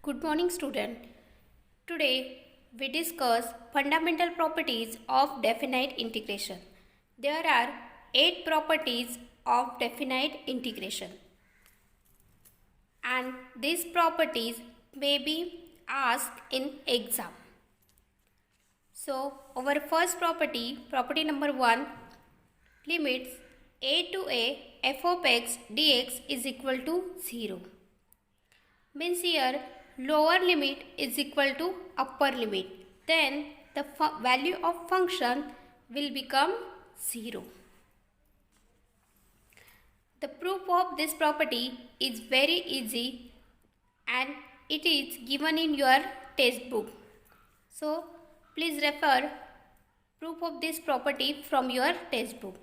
Good morning, student. Today we discuss fundamental properties of definite integration. There are 8 properties of definite integration, and these properties may be asked in exam. So, our first property, property number 1, limits a to a f of x dx is equal to 0. Means here lower limit is equal to upper limit, then the value of function will become 0. The proof of this property is very easy and it is given in your textbook. So please refer proof of this property from your textbook.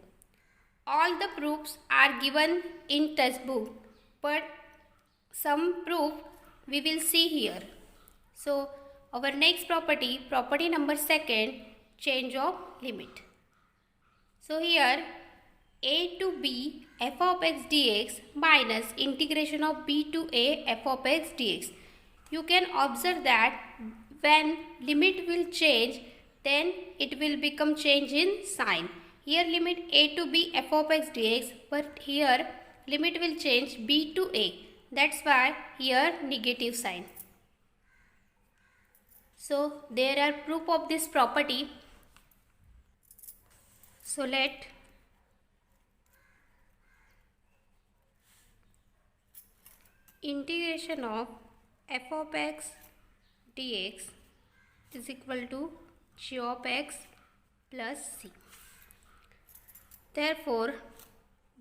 All the proofs are given in textbook, but some proof we will see here. So our next property, property number 2, change of limit. So here a to b f of x dx minus integration of b to a f of x dx. You can observe that when limit will change, then it will become change in sign. Here limit a to b f of x dx, but here limit will change b to a. That's why here negative sign. So there are proof of this property. So let integration of f of x dx is equal to g of x plus c. Therefore,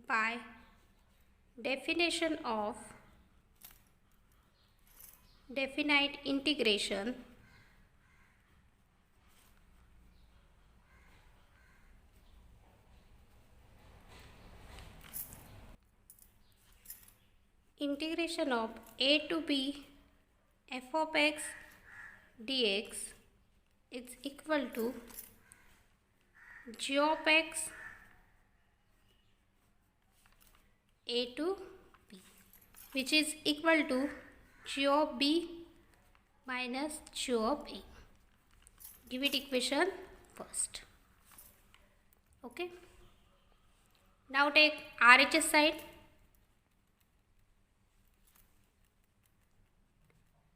by definition of definite integration, integration of a to b f of x dx is equal to g of x a to b, which is equal to g of b minus g of a. Give it equation first. Okay. Now take RHS side.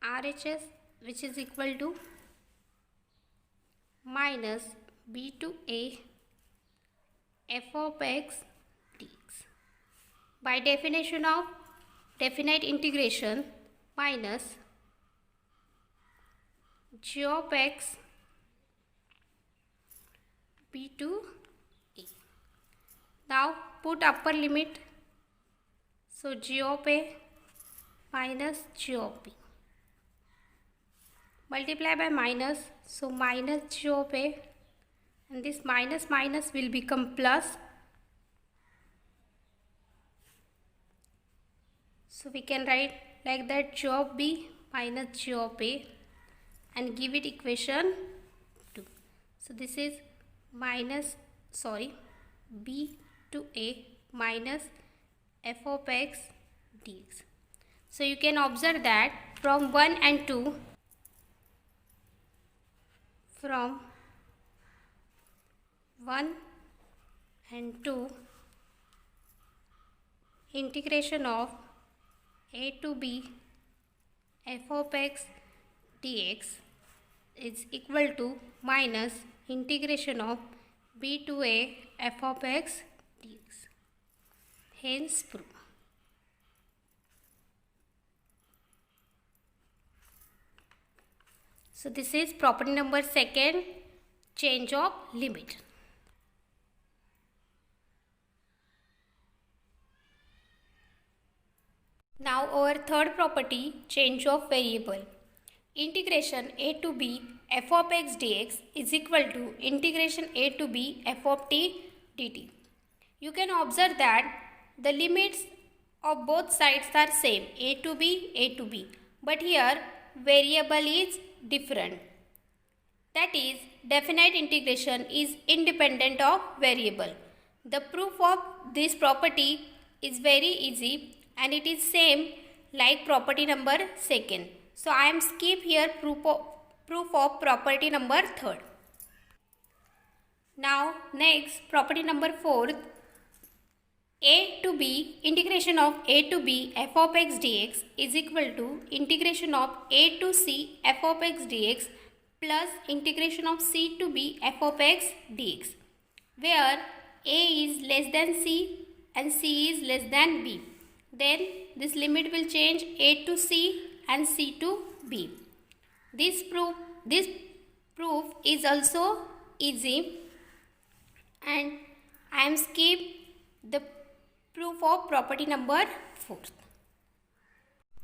RHS, which is equal to minus b to a f of x dx. By definition of definite integration, minus g of x b to a. Now put upper limit. So g of a minus g of b. Multiply by minus, so minus g of a, and this minus minus will become plus. So we can write like that, g of b minus g of a, and give it equation 2. So this is b to a minus f of x dx. So you can observe that from 1 and 2, from 1 and 2, integration of a to b f of x dx is equal to minus integration of b to a f of x dx. Hence proof. So this is property number 2, change of limit. Now our third property, change of variable. Integration a to b f of x dx is equal to integration a to b f of t dt. You can observe that the limits of both sides are same, a to b, but here variable is different. That is, definite integration is independent of variable. The proof of this property is very easy and it is same like property number 2. So I am skip here proof of property number 3rd. Now next property number 4th, a to b integration of a to b f of x dx is equal to integration of a to c f of x dx plus integration of c to b f of x dx, where a is less than c and c is less than b. Then this limit will change a to c and c to b. This proof is also easy, and I am skip the proof of property number 4th.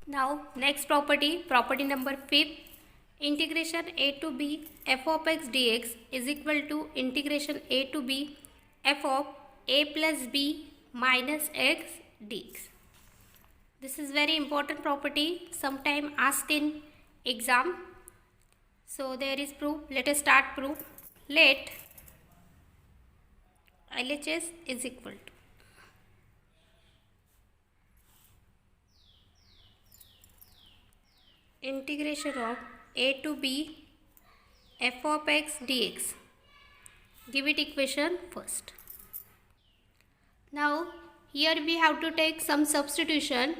Now next property number 5th, integration a to b f of x dx is equal to integration a to b f of a plus b minus x dx. This is very important property, sometime asked in exam. So there is proof. Let us start proof. Let LHS is equal to integration of a to b f of x dx. Give it equation first. Now here we have to take some substitution,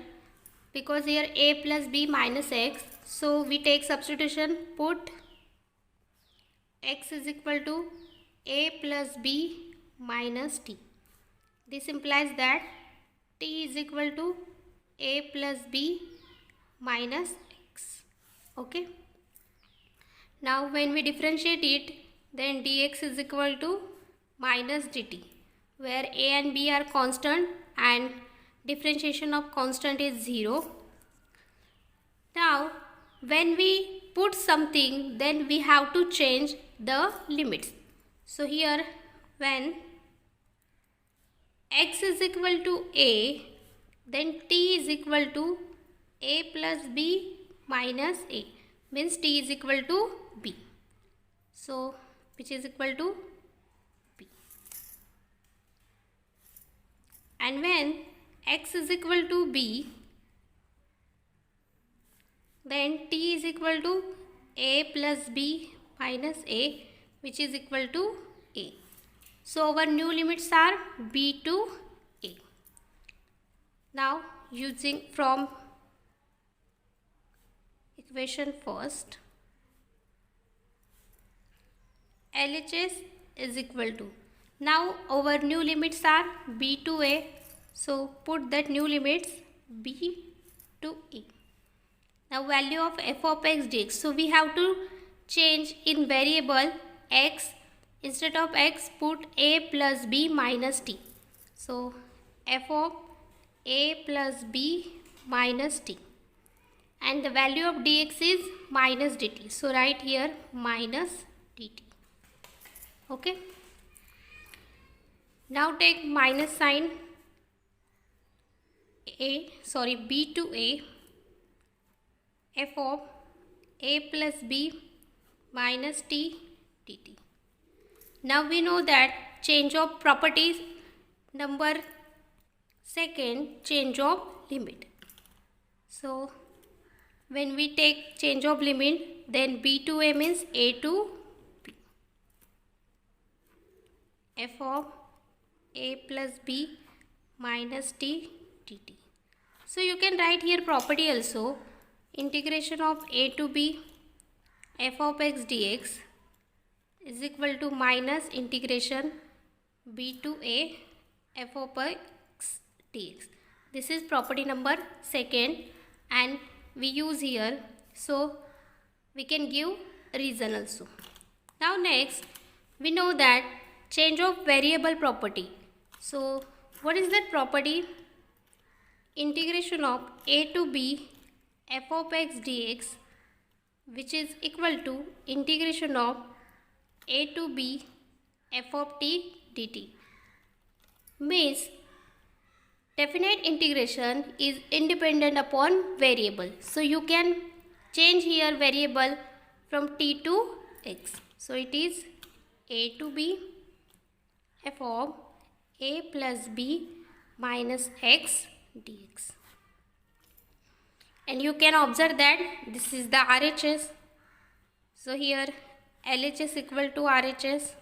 because here a plus b minus x. So we take substitution, put x is equal to a plus b minus t. This implies that t is equal to a plus b minus x. Okay. Now when we differentiate it, then dx is equal to minus dt, where a and b are constant and differentiation of constant is 0. Now when we put something, then we have to change the limits. So here when x is equal to a, then t is equal to a plus b minus a, means t is equal to b. So which is equal to b. And when x is equal to b, then t is equal to a plus b minus a, which is equal to a. So our new limits are b to a. Now using from equation first, LHS is equal to, now our new limits are b to a, so put that new limits b to a. Now value of f of x dx, so we have to change in variable x. Instead of x, put a plus b minus t. So f of a plus b minus t, and the value of dx is minus dt. So write here minus dt. Okay. Now take minus sign b to a, f of a plus b minus t dt. Now we know that change of properties number 2nd, change of limit. So when we take change of limit, then b to a means a to b, f of a plus b minus t dt. So you can write here property also, integration of a to b f of x dx is equal to minus integration b to a f of x dx. This is property number 2nd, and we use here, so we can give reason also. Now next we know that change of variable property. So what is that property? Integration of a to b f of x dx, which is equal to integration of a to b f of t dt, means definite integration is independent upon variable. So you can change here variable from t to x. So it is a to b f of a plus b minus x dx. And you can observe that this is the RHS. So here LHS equal to RHS.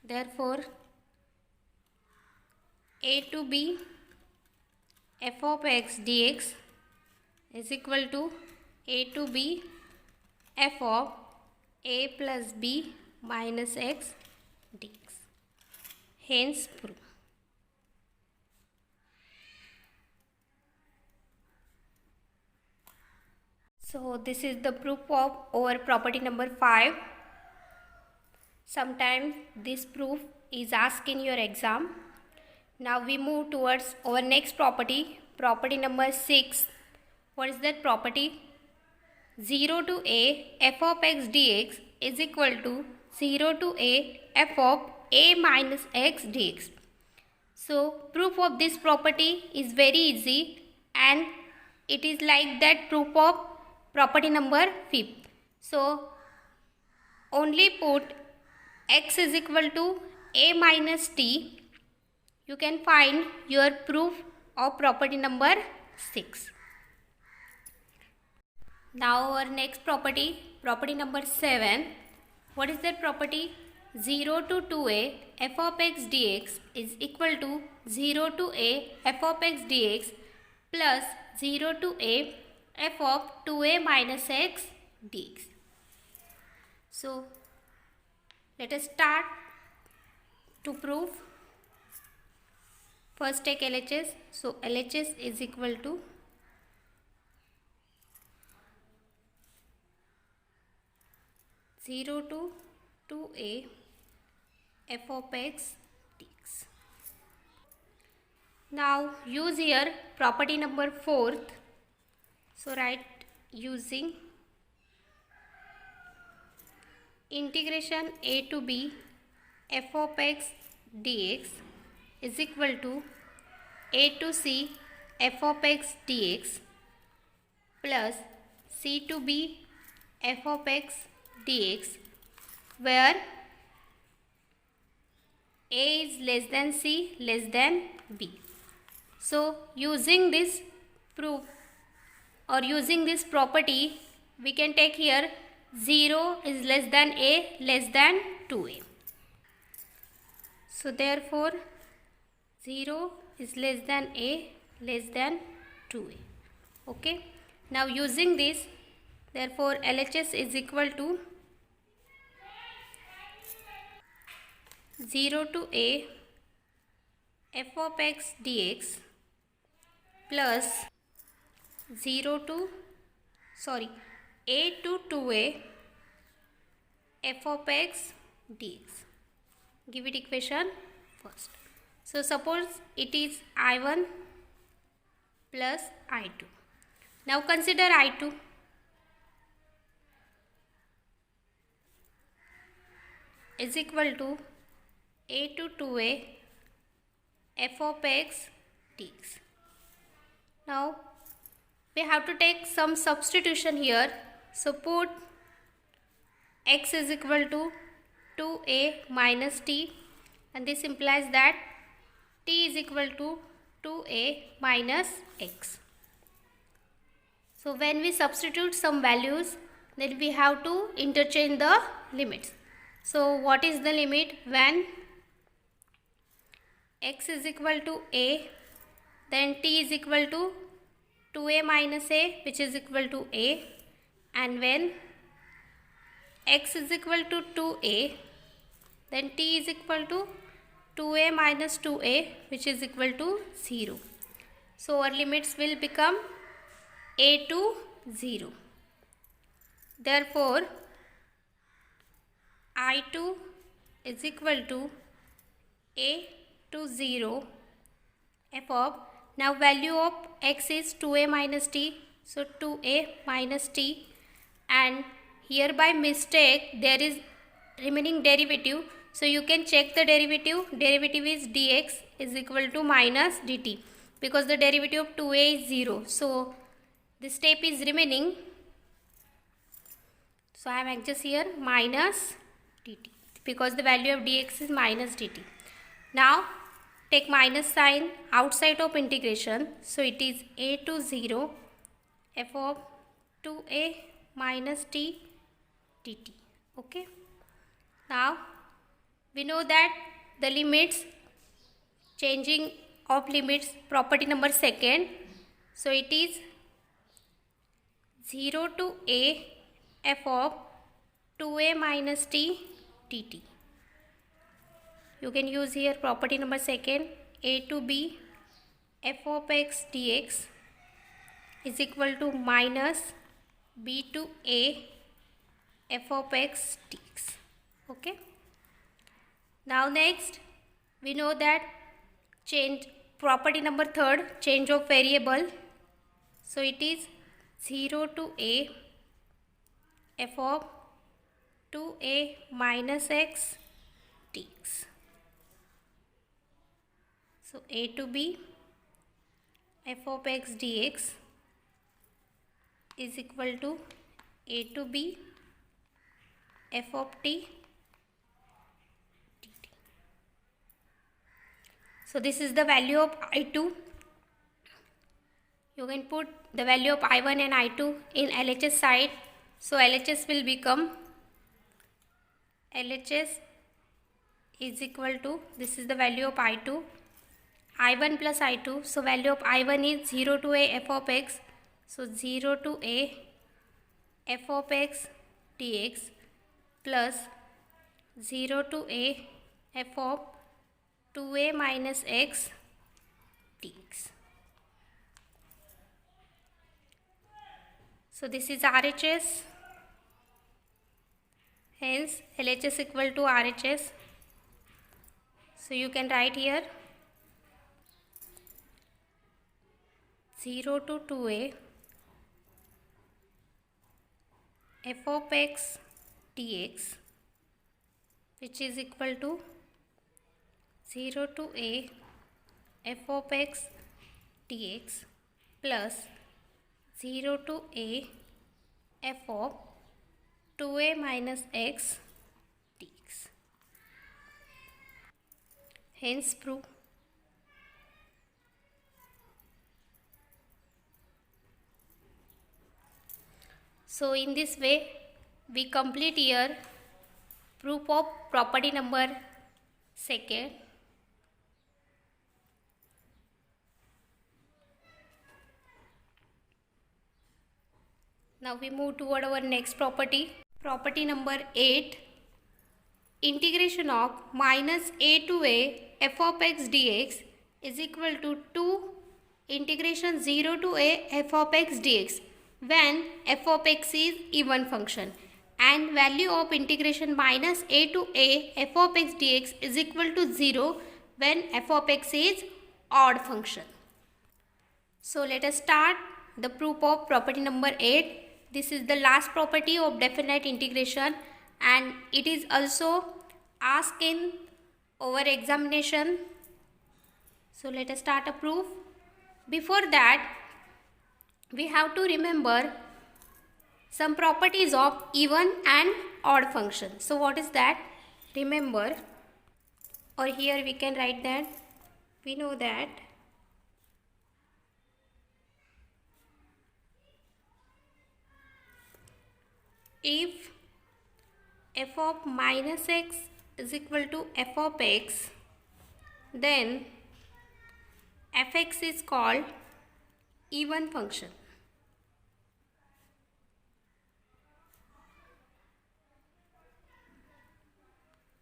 Therefore a to b f of x dx is equal to a to b f of a plus b minus x dx. Hence proof. So this is the proof of our property number 5. Sometimes this proof is asked in your exam. Now we move towards our next property, property number 6. What is that property? 0 to a f of x dx is equal to 0 to a f of a minus x dx. So proof of this property is very easy, and it is like that proof of property number 5. So only put x is equal to a minus t. You can find your proof of property number 6. Now our next property, property number 7. What is that property? 0 to 2a f of x dx is equal to 0 to a f of x dx plus 0 to a f of 2a minus x dx. So let us start to prove. First take LHS. So LHS is equal to 0 to 2a f of x dx. Now use here property number 4th. So write using integration a to b f of x dx is equal to a to c f of x dx plus c to b f of x dx, where a is less than c less than b. So using this proof or using this property, we can take here 0 is less than a less than 2a. So therefore 0 is less than a less than 2a. Okay. Now using this, therefore LHS is equal to 0 to a f of x dx plus a to 2a f of x dx. Give it equation first. So suppose it is I1 plus I2. Now consider I2. Is equal to a to 2a f of x dx. Now we have to take some substitution here. So put x is equal to 2a minus t, and this implies that t is equal to 2a minus x. So when we substitute some values, then we have to interchange the limits. So what is the limit when x is equal to a, then t is equal to 2a minus a, which is equal to a, and when x is equal to 2a, then t is equal to 2a minus 2a, which is equal to 0. So our limits will become a to 0. Therefore I2 is equal to a to 0 f of, now value of x is 2a minus t, so 2a minus t, and here by mistake there is remaining derivative, so you can check the derivative. Derivative is dx is equal to minus dt, because the derivative of 2a is 0, so this step is remaining. So I am adjust here minus dt, because the value of dx is minus dt. Now take minus sign outside of integration, so it is a to 0 f of 2a minus t dt. Okay, now we know that the limits, changing of limits, property number second. So it is 0 to a f of 2a minus t dt. You can use here property number second, a to b f of x dx is equal to minus b to a f of x dx. Okay, now next we know that change, property number third, change of variable. So it is 0 to a f of 2a minus x dx. So a to b f of x dx is equal to a to b f of t dt. So this is the value of I2. You can put the value of I1 and I2 in LHS side. So LHS will become, LHS is equal to, this is the value of I2, I1 plus I2. So value of I1 is 0 to a f of x. So 0 to a f of x dx plus 0 to a f of 2a minus x dx. So this is RHS, hence LHS equal to RHS. So you can write here 0 to 2a f of x dx, which is equal to 0 to a f of x dx plus 0 to a f of 2a minus x dx. Hence proof. So in this way we complete here proof of property number second. Now we move toward our next property. Property number 8. Integration of minus a to a f of x dx is equal to 2 integration 0 to a f of x dx when f of x is even function, and value of integration minus a to a f of x dx is equal to 0 when f of x is odd function. So let us start the proof of property number 8. This is the last property of definite integration and it is also asked in our examination. So let us start a proof. Before that, we have to remember some properties of even and odd function. So what is that? Remember, or here we can write that we know that if f of minus x is equal to f of x, then fx is called even function.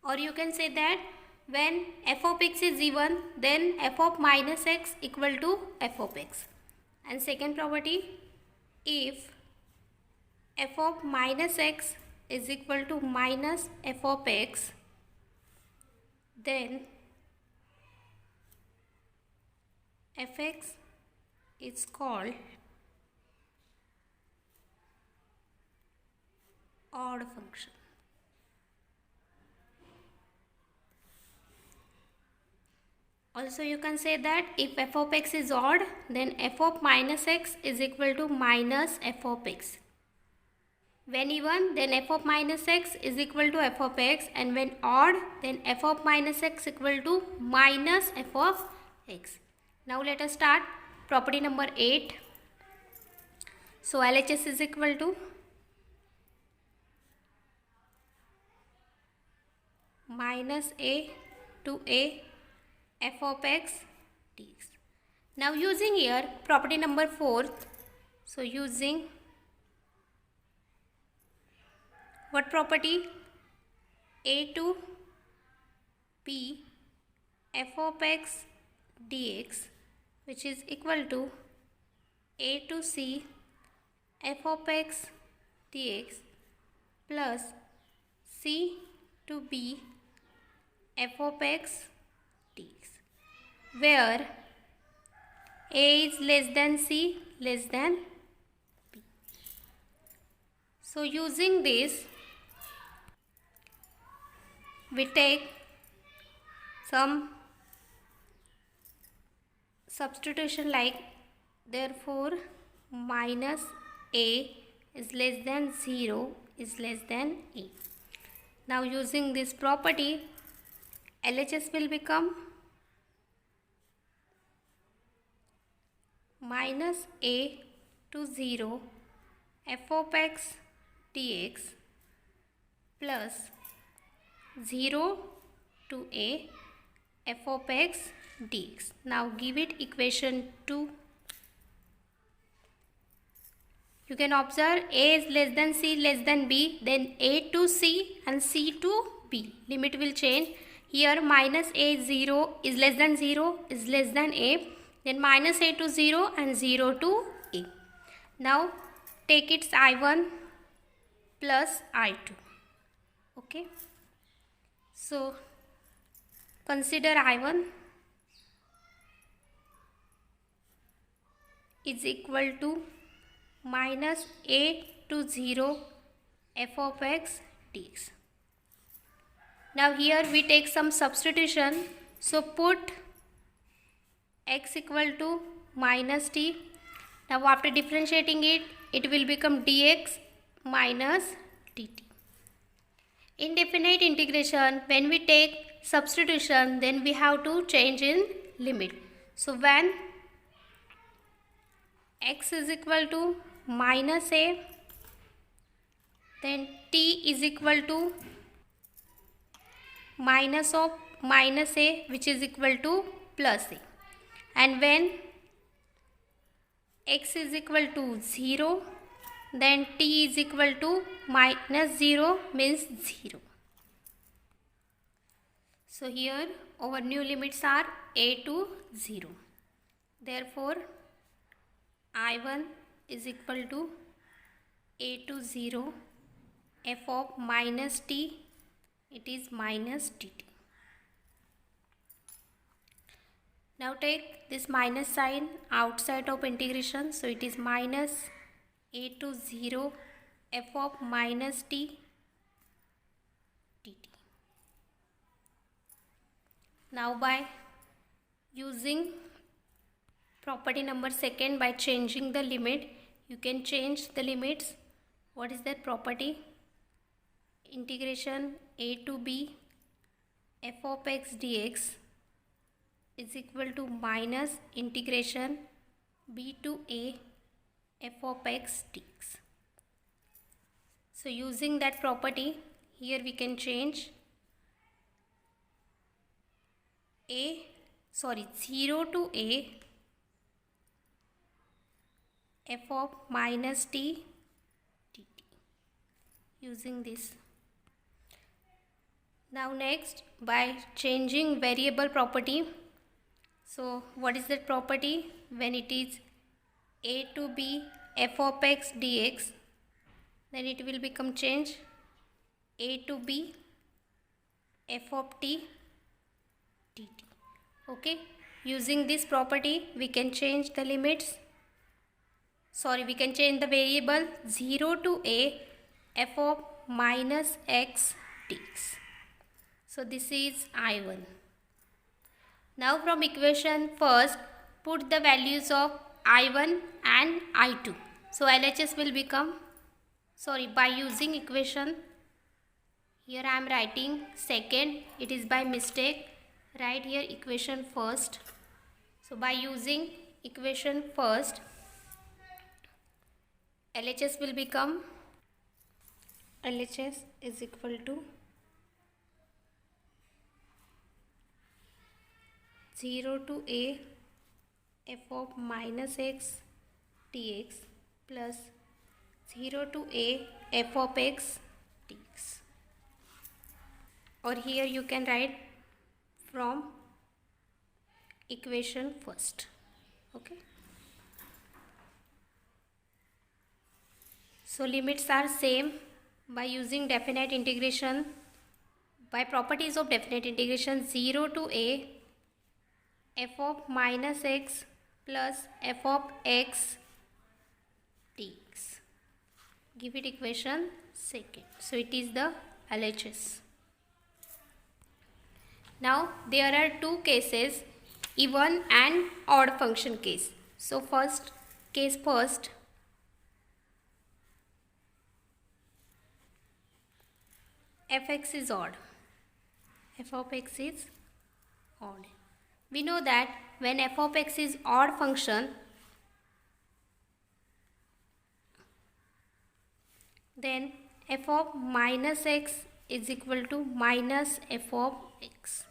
Or you can say that when f of x is even, then f of minus x equal to f of x. And second property, if f of minus x is equal to minus f of x, then fx is called odd function. Also you can say that if f of x is odd, then f of minus x is equal to minus f of x. When even, then f of minus x is equal to f of x, and when odd, then f of minus x equal to minus f of x. Now let us start property number 8. So LHS is equal to minus a to a f of x dx. Now using here property number 4, so using what property? A to b f of x dx, which is equal to a to c f of x dx plus c to b f of x dx, where a is less than c less than b. So using this, we take some substitution like, therefore minus a is less than 0 is less than a. Now using this property, LHS will become minus a to 0 f of x dx plus 0 to a f of x dx. Now give it equation 2. You can observe a is less than c less than b, then a to c and c to b. Limit will change. Here minus a 0 is less than 0 is less than a, then minus a to 0 and 0 to a. Now take its I1 plus I2. Okay. So consider I1 is equal to minus a to 0 f of x dx. Now here we take some substitution. So put x equal to minus t. Now after differentiating it, it will become dx minus dt. Indefinite integration, when we take substitution, then we have to change in limit. So when x is equal to minus a, then t is equal to minus of minus a, which is equal to plus a. And when x is equal to 0, then t is equal to minus 0 means 0. So here our new limits are a to 0. Therefore I1 is equal to a to 0 f of minus t, it is minus dt. Now take this minus sign outside of integration, so it is minus a to 0 f of minus t dt. Now by using property number 2, by changing the limit, you can change the limits. What is that property? Integration a to b f of x dx is equal to minus integration b to a f of x dx. So using that property, here we can change 0 to a f of minus t dt, using this. Now next, by changing variable property, so what is that property? When it is a to b f of x dx, then it will become change a to b f of t dt. Okay, using this property we can change the limits. We can change the variable 0 to a f of minus x dx. So this is I1. Now from equation first, put the values of I1 and I2. So LHS will become, by using equation, here I am writing second, it is by mistake, write here equation first. So by using equation first, LHS will become LHS is equal to 0 to a f of minus x dx plus 0 to a f of x dx. Or here you can write from equation first. Okay. So limits are same by using definite integration. By properties of definite integration, 0 to a f of minus x plus f of x dx. Give it equation second. So it is the LHS. Now there are two cases, even and odd function case. So first, fx is odd. F of x is odd. We know that when f of x is odd function, then f of minus x is equal to minus f of x.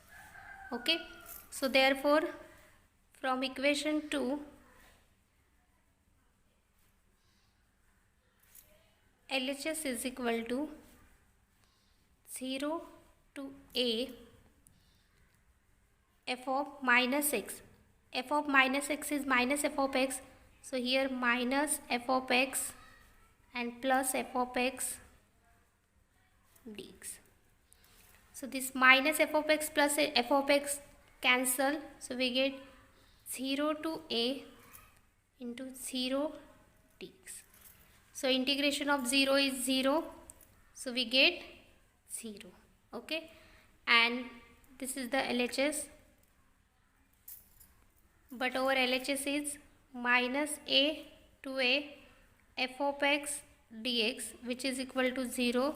Okay. So therefore, from equation 2, LHS is equal to 0 to a f of minus x. F of minus x is minus f of x. So here minus f of x and plus f of x dx. So this minus f of x plus f of x cancel. So we get 0 to a into 0 dx. So integration of 0 is 0. So we get 0. Okay. And this is the LHS. But our LHS is minus a to a f of x dx, which is equal to 0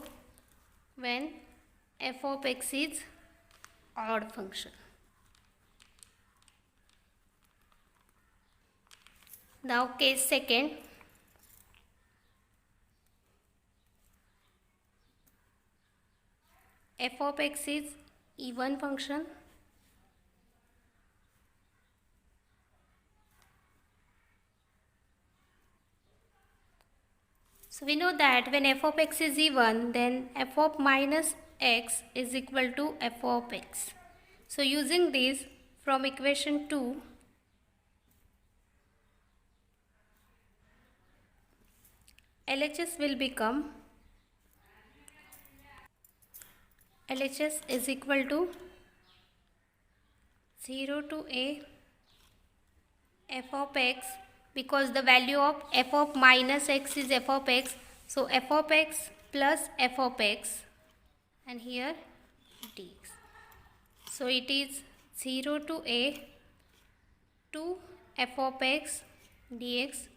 when f of x is odd function. Now case second. F of x is even function. So we know that when f of x is even, then f of minus x is equal to f of x. So using this from equation 2, LHS will become LHS is equal to 0 to a f of x, because the value of f of minus x is f of x. So f of x plus f of x and here dx. So it is 0 to a 2 f of x dx.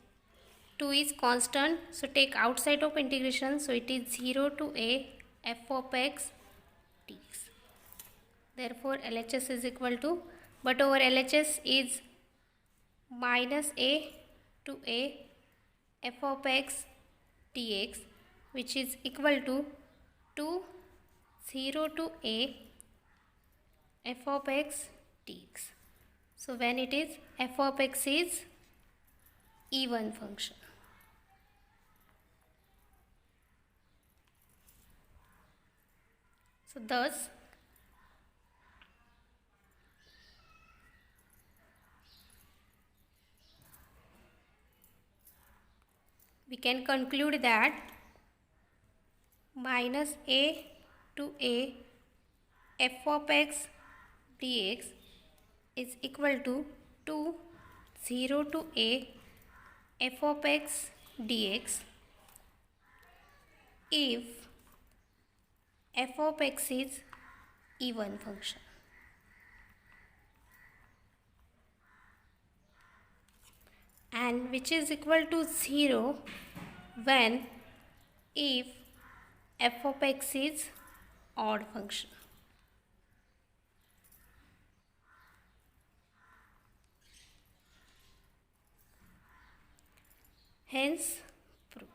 2 is constant, so take outside of integration. So it is 0 to a f of x dx. Therefore LHS is equal to, but our LHS is minus a to a f of x dx, which is equal to 0 to a f of x dx. So when it is f of x is even function. So thus we can conclude that minus a to a f of x dx is equal to 0 to a f of x dx if f of x is even function. And which is equal to 0 when if f of x is odd function. Hence, proof.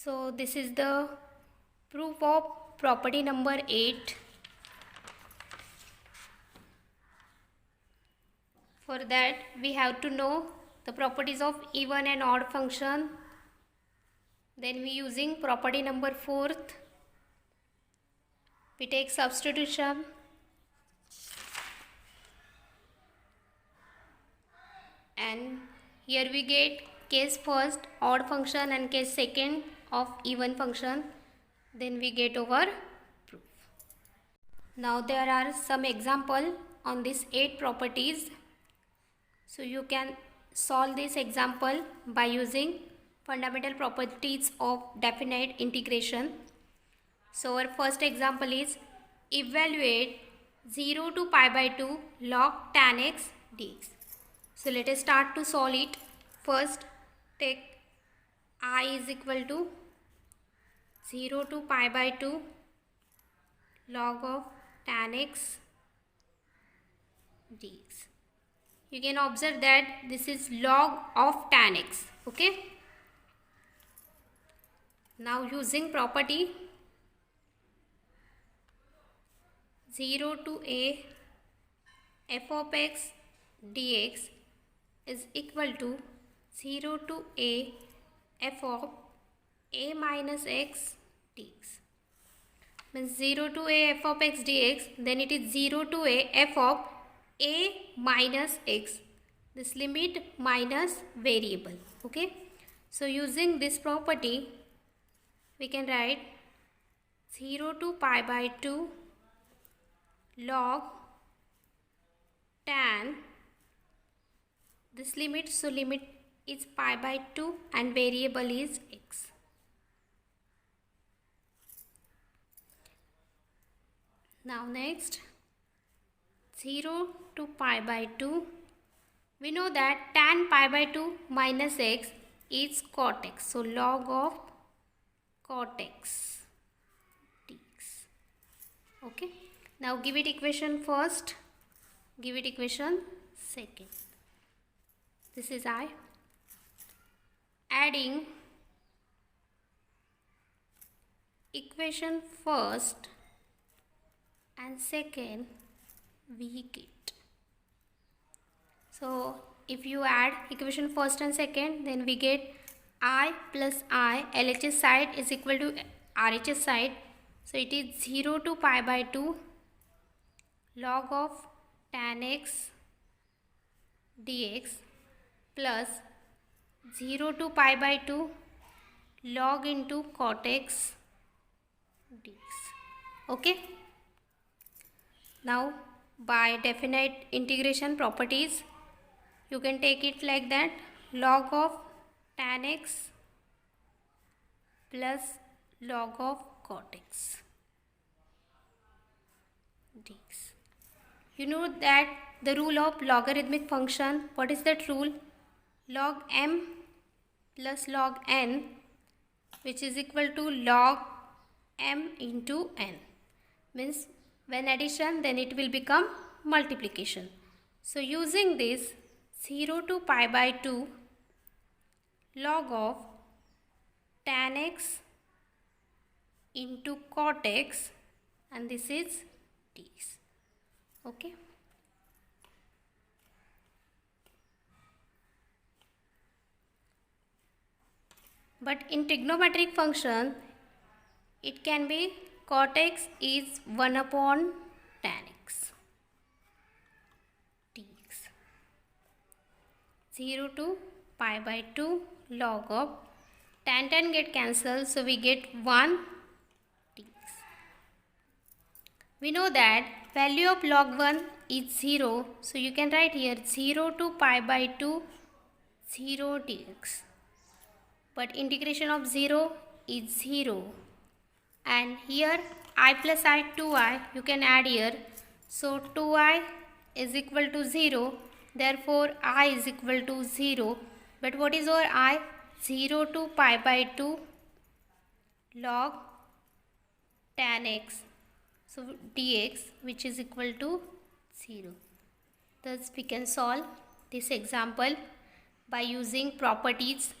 So this is the proof of property number 8. For that we have to know the properties of even and odd function. Then we using property number 4th. We take substitution. And here we get case first odd function and case second of even function. Then we get our proof. Now there are some example on these 8 properties. So you can solve this example by using fundamental properties of definite integration. So our first example is evaluate 0 to pi by 2 log tan x dx. So let us start to solve it. First take I is equal to 0 to pi by 2 log of tan x dx. You can observe that this is log of tan x. Okay. Now using property 0 to a f of x dx is equal to 0 to a f of a minus x dx. Means 0 to a f of x dx, then it is 0 to a f of a minus x. This limit minus variable. Okay. So using this property we can write 0 to pi by 2 log tan this limit. So limit is pi by 2 and variable is x. Now next 0 to pi by 2. We know that tan pi by 2 minus x is cot x. So log of cot x dx. Okay. Now give it equation first. Give it equation second. This is I. Adding equation first and second we get. So if you add equation first and second, then we get I plus I, LHS side is equal to RHS side. So it is 0 to pi by 2 log of tan x dx plus 0 to pi by 2 log into cot x dx. Okay. Now by definite integration properties you can take it like that, log of tan x plus log of cot x dx. You know that the rule of logarithmic function, what is that rule? Log m plus log n, which is equal to log m into n. Means when addition, then it will become multiplication. So using this 0 to pi by 2 log of tan x into cot x, and this is dx. Okay. But in trigonometric function it can be cot x is 1 upon tan x dx. 0 to pi by 2 log of tan get cancelled, so we get 1 dx. We know that value of log 1 is 0, so you can write here 0 to pi by 2 0 dx. But integration of 0 is 0, and here I plus I 2i you can add here. So 2i is equal to 0, therefore I is equal to 0. But what is our I? 0 to pi by 2 log tan x, so dx, which is equal to 0. Thus we can solve this example by using properties.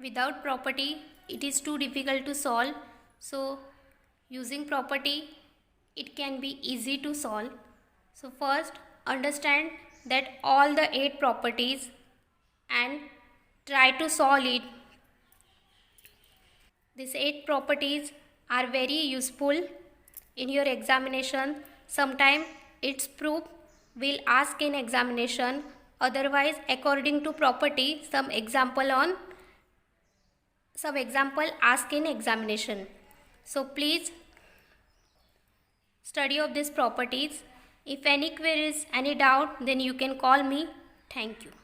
Without property, it is too difficult to solve. So, using property, it can be easy to solve. So, first understand that all the 8 properties and try to solve it. These 8 properties are very useful in your examination. Sometimes its proof will ask in examination. Otherwise, according to property, some example ask in examination. So please study of these properties. If any queries, any doubt, then you can call me. Thank you.